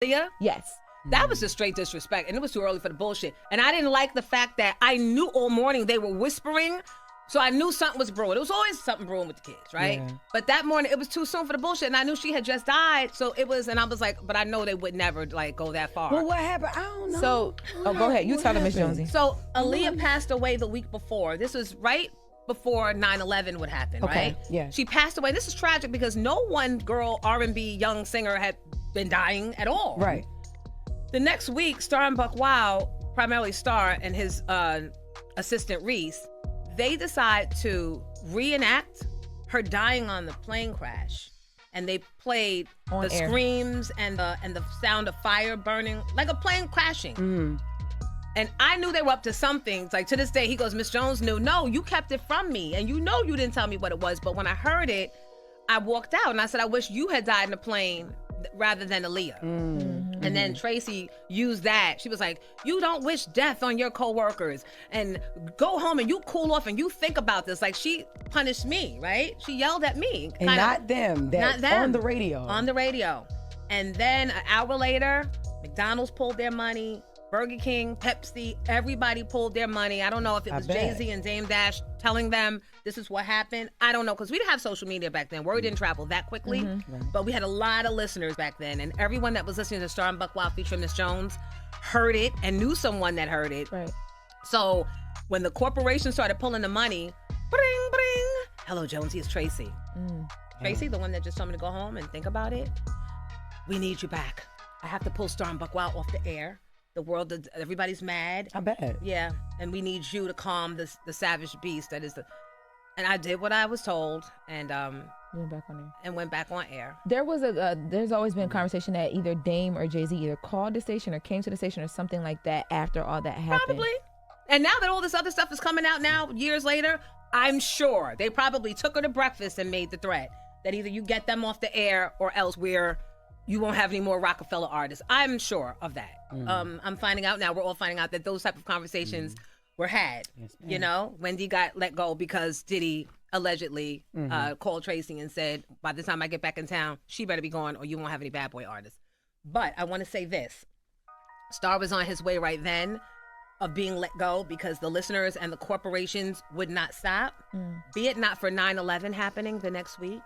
Aaliyah? Yes. That was just straight disrespect, and it was too early for the bullshit. And I didn't like the fact that I knew all morning they were whispering, so I knew something was brewing. It was always something brewing with the kids, right? Yeah. But that morning, it was too soon for the bullshit, and I knew she had just died, so it was, and I was like, but I know they would never, like, go that far. Well, what happened? I don't know. So, go ahead. You tell them, Miss Jonesy. So, Aaliyah passed away the week before. This was right before 9/11 would happen, right? Yeah. She passed away. This is tragic because no one girl R&B young singer had been dying at all. Right. The next week, Star and Buckwild, primarily Star and his assistant Reese, they decide to reenact her dying on the plane crash. And they played on the air. Screams and the sound of fire burning, like a plane crashing. Mm. And I knew they were up to something. It's like, to this day, he goes, Miss Jones knew. No, you kept it from me. And you know you didn't tell me what it was. But when I heard it, I walked out and I said, I wish you had died in a plane rather than Aaliyah. Mm-hmm. And then Tracy used that. She was like, you don't wish death on your coworkers, and go home and you cool off and you think about this. Like, she punished me, right? She yelled at me. And not them. Not them. On the radio. On the radio. And then an hour later, McDonald's pulled their money. Burger King, Pepsi, everybody pulled their money. I don't know if it was Jay-Z and Dame Dash telling them this is what happened. I don't know, because we didn't have social media back then. Word didn't travel that quickly. Mm-hmm. Right. But we had a lot of listeners back then. And everyone that was listening to Star and Buckwild featuring Miss Jones heard it and knew someone that heard it. Right. So when the corporation started pulling the money, bring, bring. Hello, Jonesy, it's Tracy. Tracy, the one that just told me to go home and think about it. We need you back. I have to pull Star and Buckwild off the air. The world, everybody's mad. I bet. Yeah, and we need you to calm the savage beast that is the. And I did what I was told, and went back on air. There was there's always been a conversation that either Dame or Jay-Z either called the station or came to the station or something like that after all that happened. Probably. And now that all this other stuff is coming out now, years later, I'm sure they probably took her to breakfast and made the threat that either you get them off the air or else you won't have any more Rockefeller artists. I'm sure of that. I'm finding out now, we're all finding out that those type of conversations were had. Yes, you know, Wendy got let go because Diddy allegedly called Tracy and said, by the time I get back in town, she better be gone or you won't have any bad boy artists. But I want to say this. Star was on his way right then of being let go because the listeners and the corporations would not stop. Be it not for 9/11 happening the next week,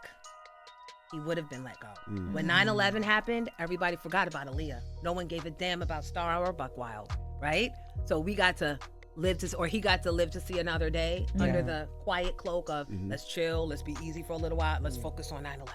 he would have been let go. When 9/11 happened, everybody forgot about Aaliyah. No one gave a damn about Star or Buckwild, right? So we got to live he got to live to see another day under the quiet cloak of let's chill, let's be easy for a little while, let's focus on 9/11.